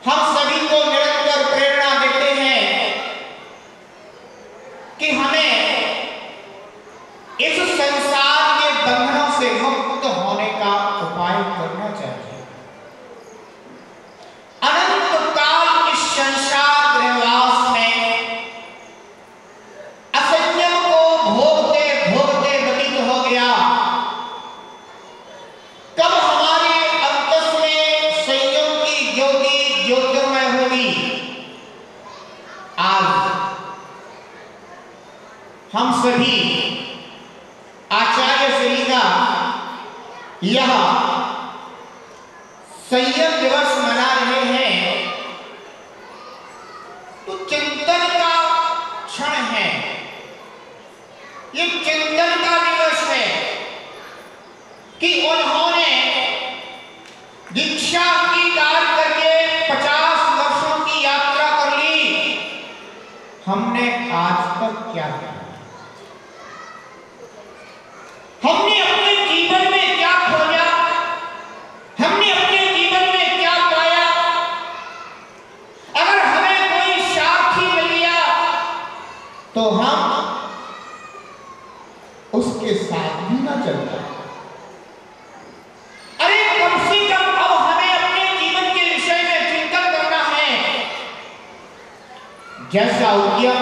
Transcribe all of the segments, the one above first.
हम सभी को निरंतर हम सभी आचार्य श्री का यह संयम दिवस मना रहे हैं, तो चिंतन का क्षण है, ये चिंतन का दिवस है कि उन्होंने दीक्षा अंगीकार करके 50 वर्षों की यात्रा कर ली। हमने आज तक क्या किया? हमने अपने जीवन में क्या खोजा? हमने अपने जीवन में क्या पाया? अगर हमें कोई साथी मिल गया तो हम उसके साथ भी ना चलता। अरे कम से कम अब हमें अपने जीवन के विषय में चिंतन करना है। जैसा उद्यम,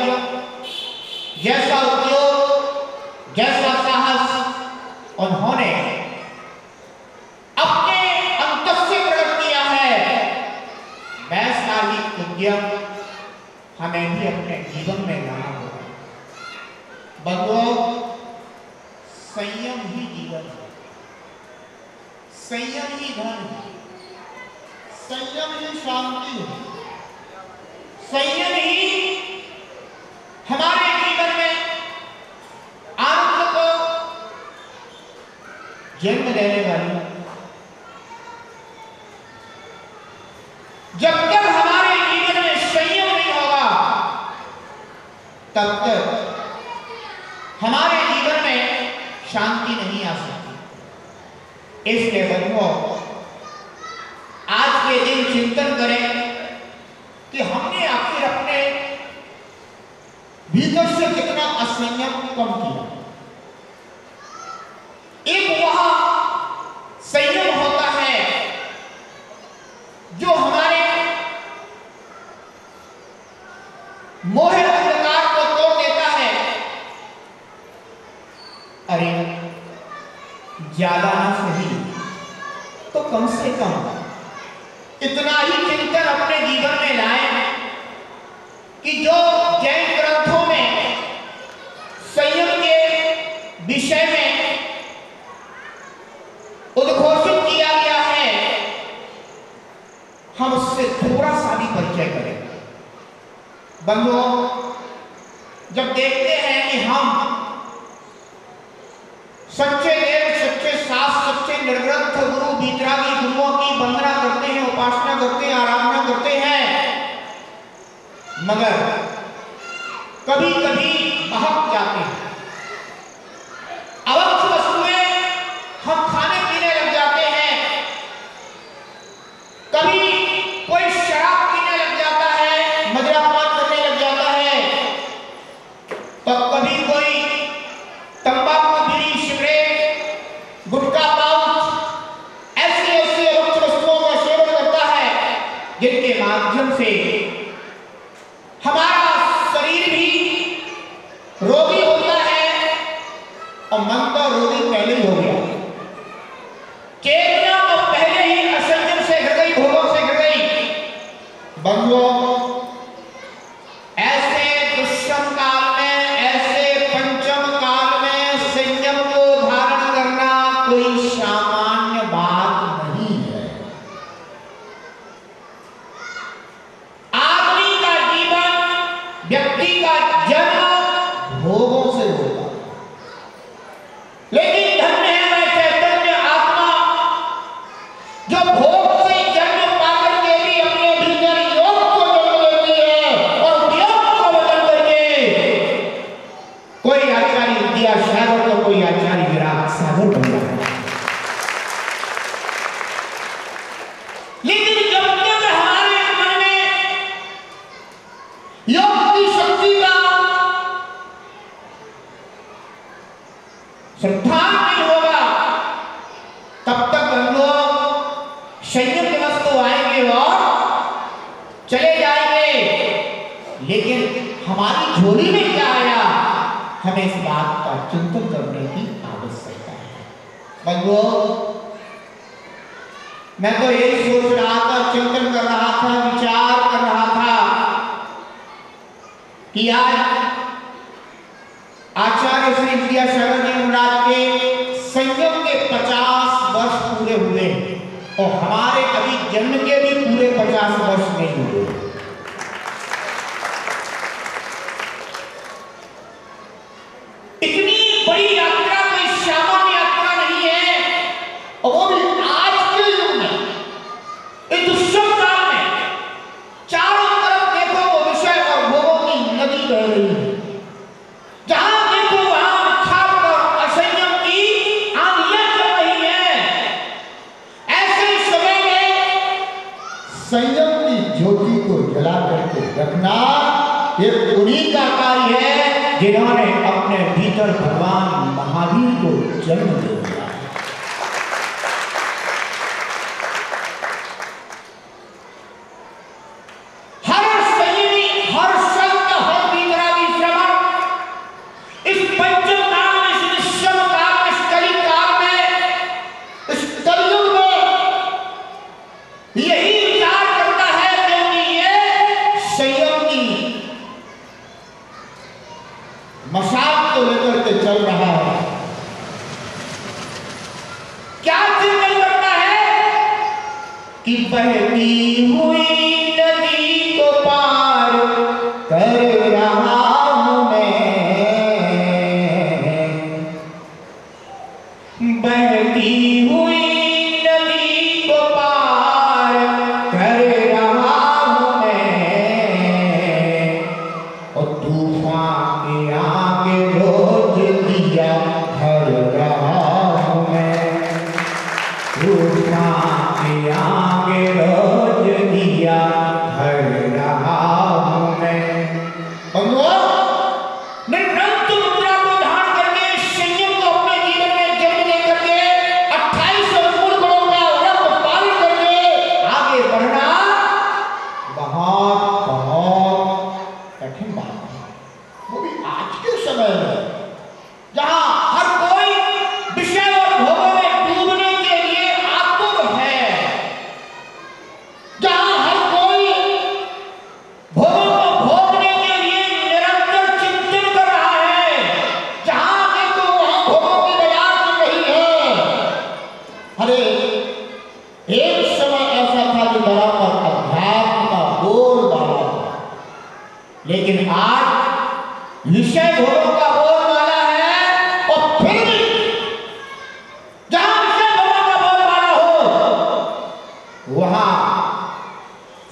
जैसा उद्योग, जैसा साहस उन्होंने अपने अंतर से प्रकट किया है, वैसा ही उद्यम हमें भी अपने जीवन में लाना होगा। बंधुओं, संयम ही जीवन है, संयम ही धन है, संयम ही शांति है, संयम ही हमारे जीवन में आनंद को जन्म देने वाली। जब तक हमारे जीवन में संयम नहीं होगा, तब तक हमारे जीवन में शांति नहीं आ सकती। इसलिए बंधुओं, आज के दिन चिंतन करें कि हमने आखिर अपने भीतर से कितना असंयम कम किया। एक वह संयम होता है जो हमारे मोह अंधकार को तोड़ देता है। अरे ज्यादा ना सही तो कम से कम इतना ही चिंतन अपने जीवन में लाएं कि जो जैन ग्रंथों में संयम के विषय में उद्घोषित किया गया है, हम उससे थोड़ा सा भी परिचय करें। बंधुओं, जब देखते हैं कि हम सच्चे देव, सच्चे शास्त्र, सच्चे निर्ग्रंथ गुरु बीतरागी गुरुओं की वंदना करते हैं, उपासना करते हैं, आराधना करते हैं, मगर कभी कभी बहक जाते हैं। अवश्य वस्तुएं हम खाने पीने लग जाते हैं, कभी कोई शराब पीने लग जाता है, मदिरापान करने लग जाता है, तो कभी कोई तंबाकू, बीड़ी, सिगरेट, गुटखा, पाउच, ऐसे ऐसे अवश्य वस्तुओं का सेवन करता है जिनके माध्यम से हमारा शरीर भी रोगी होता है और मन का रोगी पहले ही हो गया। चेतना तो पहले ही असंयम से गिर गई, भोगों से गिर गई। बंधुओं, ऐसे दुष्म काल में, ऐसे पंचम काल में संयम को धारण करना कोई सामान्य बात नहीं है। आदमी का जीवन, व्यक्ति का जन्म भोगों से होता, लेकिन धन्य है वह चैतन्य आत्मा जो भोग से जन्म पाकर के भी अपने भीतर योग को जन्म देती है और योग को बदल करके कोई आचार्य विद्यासागर तो कोई आचार्य विराट सागर बन जाता है। लेकिन जब तक हमारे मन में योग की शक्ति का श्रद्धान नहीं होगा, तब तक हम लोग संयम दिवस तो आएंगे और चले जाएंगे, लेकिन हमारी झोली में क्या आया, हमें इस बात का चिंतन करने की आवश्यकता है। बंधुओं, मैं तो यही सोच रहा था, चिंतन कर रहा था, विचार कर रहा था कि आज आचार्य श्री विद्यासागर जी महाराज के संयम के 50 वर्ष पूरे हुए और हमारे कभी जन्म के भी पूरे 50 वर्ष नहीं हुए। इतनी बड़ी यात्रा कोई सामान्य यात्रा नहीं है और वो भी आज के युग में, इस दुष्म काल में चारों तरफ देखो वो विषय और भोगों की नदी बह रही है। जहां देखो वहां खाप और असंयम की आंधियां चल रही है। ऐसे समय में संयम की ज्योति को जला करके रखना ये उन्हीं का कार्य है जिन्होंने अपने भीतर भगवान महावीर को जन्म दे दिया। हर संयमी, हर संत, हर वितरागी श्रमण इस पंचम काल में, इस निश्चम काल में, इस कली काल में, इस कलयुग में यही विचार करता है क्योंकि ये संयम की मशाल को लेकर के चल रहा है। क्या चिंतन करता है कि बहती हुई नदी को पार कर रहा हूं मैं, बहती हुई नदी को पार कर रहा हूं मैं और तूफान के आगे रोज दिया भर रहा हूं मैं, तूफान के आगे रोज दिया भर रहा हूं मैं। निरंतर मुद्रा को धारण करके संयम को अपने जीवन में जन्म दे करके 28 मूल गुणों का व्रत पालन करके आगे बढ़ना बहुत बहुत कठिन बात है। वो भी आज के समय में जहां हर कोई विषय और भोगों में डूबने के लिए आतुर है, जहां हर कोई भोगों को भोगने के लिए निरंतर चिंतन कर रहा है, जहां देखो वहां भोगों की बाजार चल रही है। अरे एक समय ऐसा था कि धरा पर अध्यात्म का बोलबाला था, लेकिन आज विषय भोगों का बोलबाला है और फिर भी जहां विषय भोगों का बोलबाला हो वहां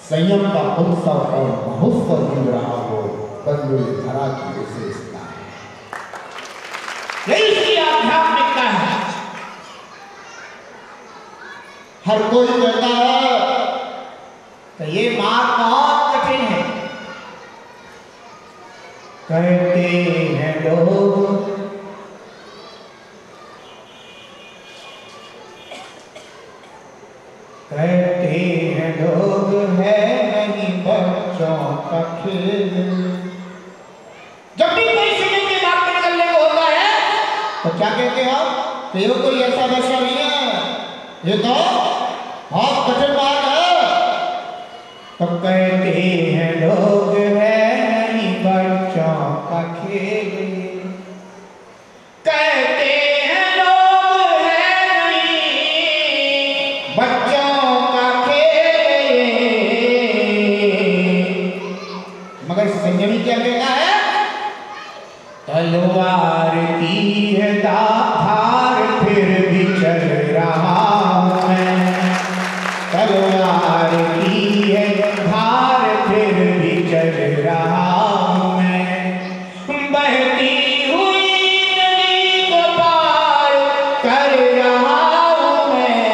संयम का उत्सव और महोत्सव मिल रहा हो, बंधुए धरा की विशेषता है। यही इसकी आध्यात्मिकता है। हर कोई कहता है कि ये मार्ग बहुत कठिन है। कहते हैं लोग कहते हैं लोग है नहीं बच्चों का खेल। जब भी कोई संयम के मार्ग पर निकलने को होता है तो क्या कहते हो कि ये कोई ऐसा दशा नहीं है, ये तो बहुत कठिन बात है। तो कहते हैं लोग है नहीं बच्चों का खेल, कहते हैं लोग है नहीं बच्चों का खेल, मगर संयमी क्या कहता है? तलवार की है धार फिर भी चल रहा हूं मैं, तलवार की है धार फिर भी चल रहा हूं मैं, बहती हुई नदी को पार कर रहा हूं मैं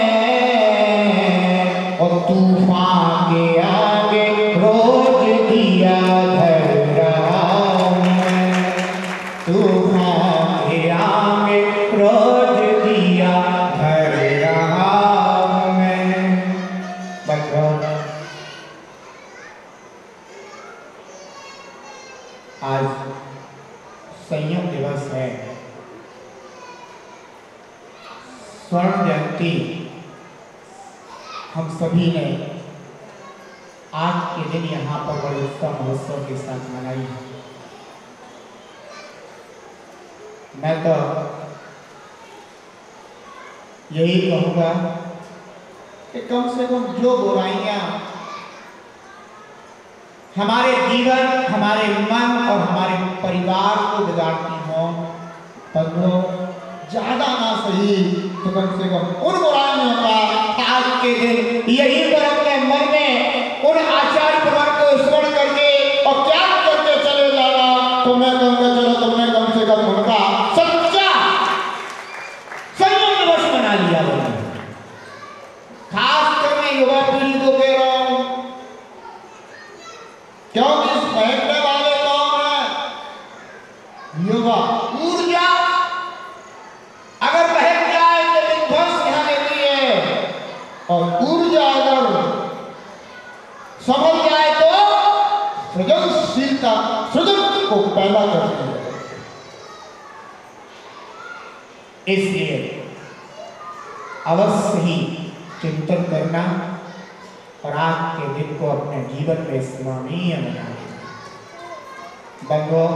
और तूफान के आगे रोज दिया धर रहा हूं मैं, तूफान के आगे रोज दिया धर रहा हूं मैं। आज संयम दिवस है, स्वर्ण जयंती हम सभी ने आज के दिन यहाँ पर बड़े उत्सव महोत्सव के साथ मनाई है। मैं तो यही कहूँगा कि कम से कम जो बुराइयाँ हमारे जीवन, हमारे मन और हमारे परिवार को बिगाड़ती हों, तो ज़्यादा ना सही तो कम से कम उन बुराइयों का आज के दिन यही पर अपने मन में उन आचार्य प्रवर को स्मरण करके और त्याग करके चले जाना। तो मैं कहूँगा चलो तुमने कम से कम उनका सच्चा संयम वश बना लिया। खास कर मैं युवा पीढ़ी को कह रहा हूँ, क्योंकि इस बहकने वाले कौन है? युवा ऊर्जा अगर बहक जाए तो विध्वंस यहाँ देती है, और ऊर्जा अगर संभल जाए तो सृजनशीलता, सृजन को पैदा करती है। इसलिए अवश्य ही चिंतन करना और आज के दिन को अपने जीवन में स्मरणीय बनाना। बंधुओं,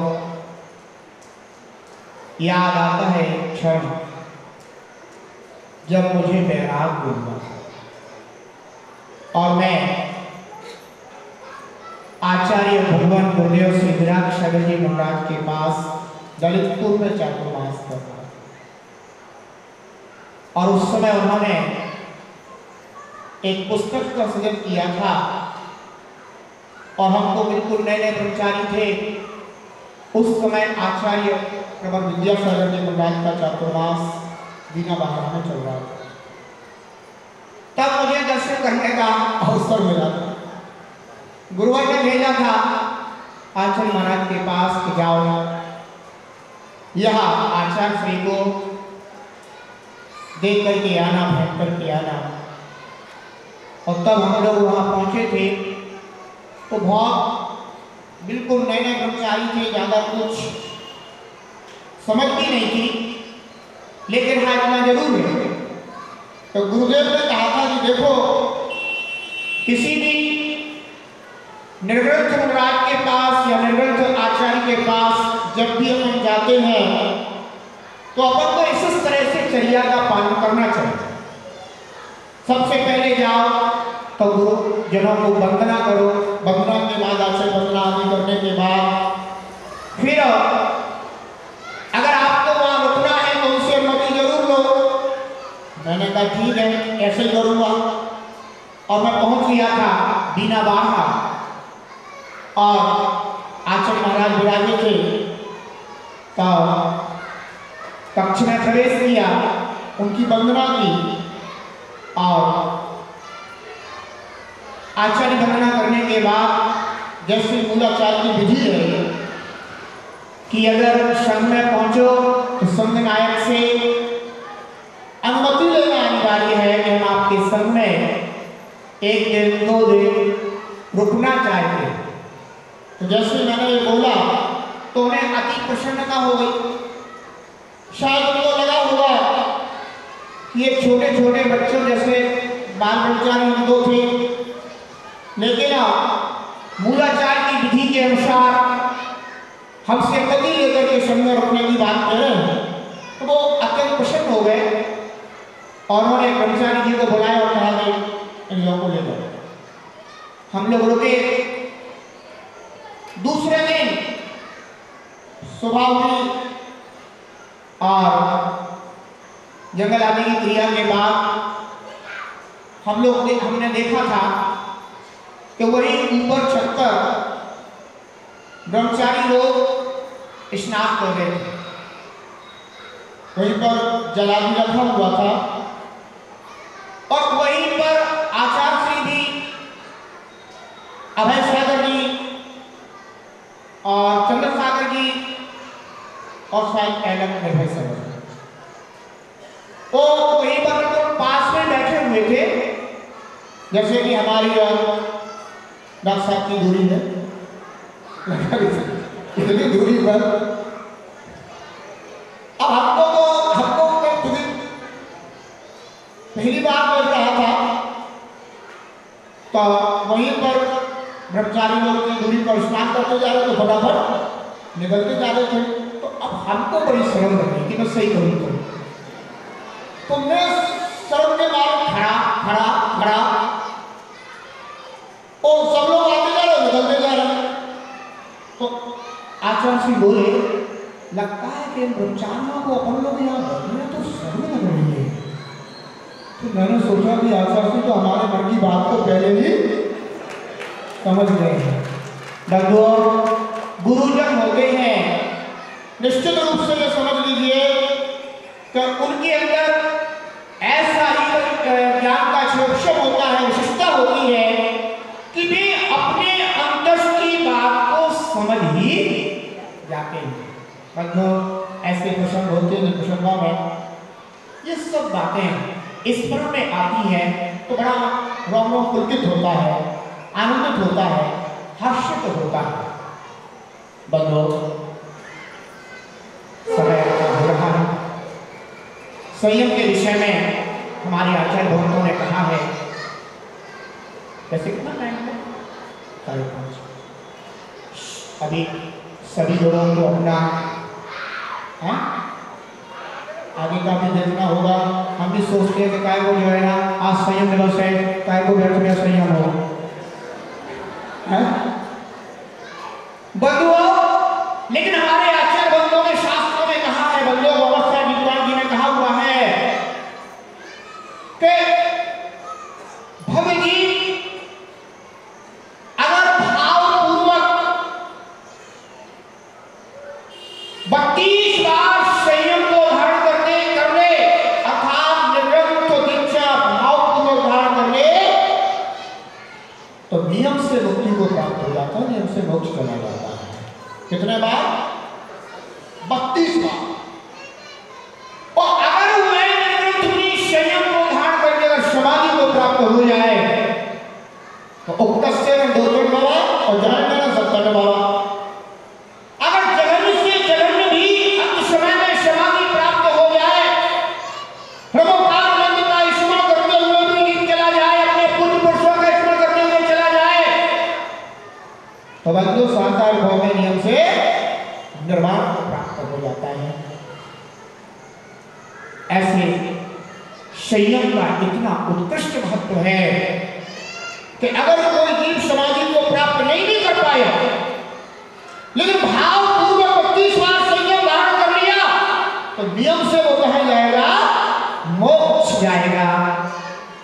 याद आता है क्षण जब मुझे वैराग्य हुआ और मैं आचार्य भगवान गुरुदेव श्री विराट सागर जी महाराज के पास दलितपुर में चातुर्मास कर रहा, और उस समय उन्होंने एक पुस्तक का सृजन किया था और हम तो बिल्कुल नए नए ब्रह्मचारी थे। उस समय आचार्य प्रवर विद्यासागर जी महाराज का चातुर्मास दीना बाहर में चल रहा था। तब मुझे दर्शन करने का अवसर मिला था। गुरुवर ने भेजा था आचार्य महाराज के पास कि जाओ यहाँ आचार्य श्री को देख करके आना, भेंट करके आना। और तब हम लोग वहाँ पहुँचे थे तो बहुत बिल्कुल नए नए ब्रह्मचारी थे, ज़्यादा कुछ समझ भी नहीं थी, लेकिन हाँ इतना जरूर है। तो गुरुदेव ने कहा था कि देखो, किसी भी निर्ग्रंथ महाराज के पास या निर्ग्रंथ आचार्य के पास जब भी अपन जाते हैं तो अपन को इस तरह से चर्या का पालन करना चाहिए। सबसे पहले जाओ तो गुरु जनों को वंदना करो, वंदना के बाद आचार्य वंदना आदि करने के बाद फिर अगर आपको वहाँ रुकना है तो उससे अनुमति जरूर लो। मैंने कहा ठीक है, ऐसे ही करूँगा। और मैं पहुँच गया था दीना बाहर और आचार्य महाराज विराजे थे। तो कक्ष में प्रवेश किया, उनकी वंदना की और आचार्य वंदना करने के बाद जैसे मूलाचार की विधि है कि अगर संघ में पहुंचो तो संघ नायक से अनुमति लेना अनिवार्य है कि हम आपके संघ में 1 दिन 2 दिन रुकना चाहते हैं। तो जैसे मैंने ये बोला तो उन्हें अति प्रसन्नता हो गई। शायद उनको लगा होगा कि ये छोटे छोटे बच्चों जैसे बाल ब्रह्मचारी उनको थे, लेकिन मूलाचार की विधि के अनुसार हमसे कभी लेकर के संग में रुकने की बात कर रहे हैं। तो वो अत्यंत प्रसन्न हो गए और उन्होंने ब्रह्मचारी जी को बुलाया और कहा कि इन लोगों को लेकर हम लोग रुके। दूसरे दिन सुबह हुई और जंगल आदि की क्रिया के बाद हमने देखा था कि वही ऊपर छत पर ब्रह्मचारी लोग स्नान कर रहे थे। वहीं पर जलादि रखा हुआ था और वहीं पर आचार्य श्री भी, अभय सागर जी और चंद्र सागर जी और शायद एलम निर्भय सागर वो वहीं पर तो पास में बैठे हुए थे, जैसे कि हमारी डॉक्टर साहब की दूरी है, इतनी दूरी पर। अब हमको पहली बार देख रहा था तो वहीं पर ब्रह्मचारी लोग की दूरी पर स्नान करते जा रहे थे, फटाफट निकलते जा रहे थे। तो अब हमको बड़ी शर्म लगी कि मैं सही करूँ तो मैं शर्म के मारे खड़ा खड़ा खड़ा और सब लोग आते जा रहे निकलते जा रहे। तो आचार्य श्री बोले लगता है कि बच्चानों को अपन लोग यहाँ बैठने तो शर्म लग रही है। तो मैंने सोचा कि आचार्य श्री तो हमारे मन की बात को पहले ही समझ गए हैं। गुरुजन होते हैं निश्चित रूप से ये समझ लीजिए कि उनके अंदर ऐसा ही ज्ञान का क्षेत्र होता है, विशेषता होती है कि वे अपने अंतस की बात को समझ ही जाते हैं। मतलब ऐसे प्रसंग होते हैं प्रसंगों में ये सब बातें इस पर में आती है तो बड़ा रोमो पुलकित होता है, आनंदित होता है, हर्षित होता है। बंधो समय हो रहा है। संयम के विषय में हमारे आचार्य भगवंतों ने कहा है कैसे कितना टाइम है 5:30। अभी सभी लोगों को अपना है आगे का भी देखना होगा। हम भी सोचते हैं कि काय को जो है ना आज संयम दिवस है, काय को व्यर्थ में संयम हो बंधुओं। लेकिन हमारे आचार्य बंधुओं ने शास्त्रों में कहा है, बंधुओं बाबा साहब विद्वान जी ने कहा हुआ है कि भव्य जी अगर भावपूर्वक 32 बार संयम को धारण कर ले अर्थात निरंतर दीक्षा भावपूर्वक धारण कर ले तो नियम से मुक्ति को प्राप्त हो जाता है, नियम से मोक्ष चला जाता है। कितने बार 32 बार। और अगर वह निरंतर संयम को धारण करके अगर समाधि को प्राप्त हो जाए तो उक्तस्य में 2 बाबा और जगन में 70 बाबा। अगर जगन से जगन भी अंत समय में समाधि प्राप्त हो जाए, प्रभुपाद नंद का स्मरण करते हुए भी चला जाए, अपने पुण्य पुरुषों का स्मरण करते हुए चला जाए तो बंधु साकार भाव में नियम से निर्वाण प्राप्त हो जाता है। ऐसे संयम का इतना उत्कृष्ट महत्व है कि अगर कोई जीव समाधि को प्राप्त नहीं भी कर पाया लेकिन भाव पूर्वक 32 बार संयम धारण कर लिया तो नियम से वो कहा जाएगा मोक्ष जाएगा।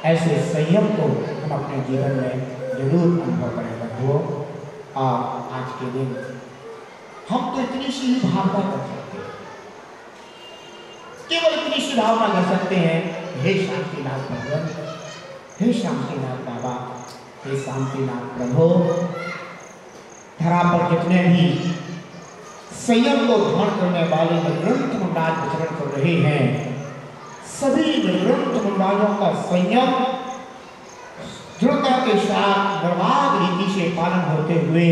ऐसे संयम को हम अपने जीवन में जरूर अनुभव करेंगे। और आज के दिन हम तो इतनी सी भावना कर सकते हैं, केवल इतनी सी भावना कर सकते हैं, हे शांतिनाथ भगवान, हे शांतिनाथ बाबा, हे शांतिनाथ प्रभु, धरा पर जितने भी संयम को धारण करने वाले निरंतर मुंडाल विचरण कर रहे हैं, सभी निरंतर मुंडालों का संयम दृढ़ता के साथ निर्बाध रीति से पालन होते हुए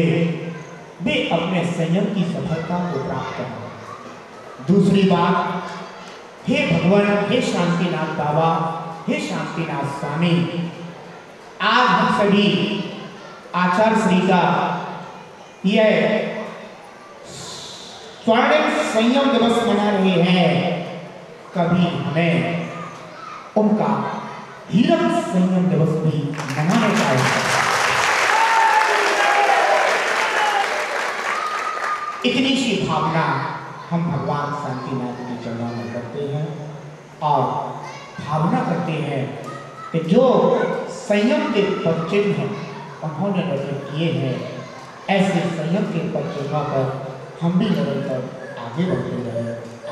वे अपने संयम की सफलता को प्राप्त करें। दूसरी बात, हे भगवान, हे शांतिनाथ बाबा, हे शांतिनाथ स्वामी, आज हम सभी आचार्य श्री का यह स्वर्णिम संयम दिवस मना रहे हैं। कभी हमें उनका हीरक संयम दिवस भी मनाने चाहिए। इतनी सी भावना हम भगवान शांतिनाथ के चरणों में करते हैं और भावना करते हैं कि जो संयम के पदचिन्ह उन्होंने नजर किए हैं, ऐसे संयम के पदचिन्हों पर हम भी निरंतर आगे बढ़ते रहे,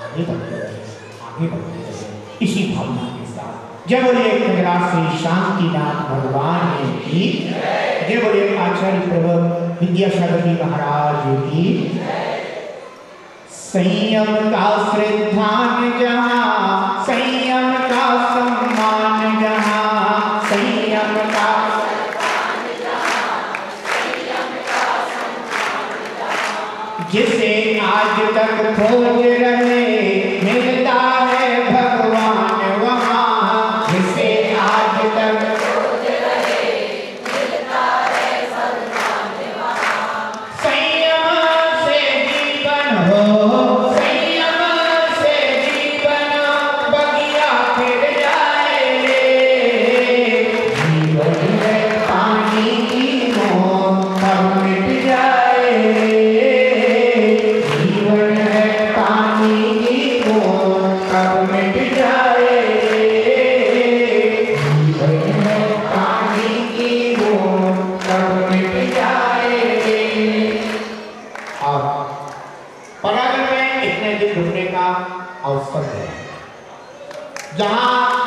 आगे बढ़ते रहे, आगे बढ़ते रहे। इसी भावना के साथ जय बोलिए खगराज श्री शांतिनाथ भगवान की, जय बोलिए आचार्य प्रभु विद्यासागर जी महाराज की। संयम का श्रद्धान जहाँ, संयम का सम्मान जहाँ, संयम का जिसे आज तक खोज रहे मिलता है भगवान वहाँ, जिसे आज तक खोज रहे मिलता है भगवान वहाँ। संयम से जीवन हो, संयम परागर में इतने दिन रुकने का अवसर है, जहां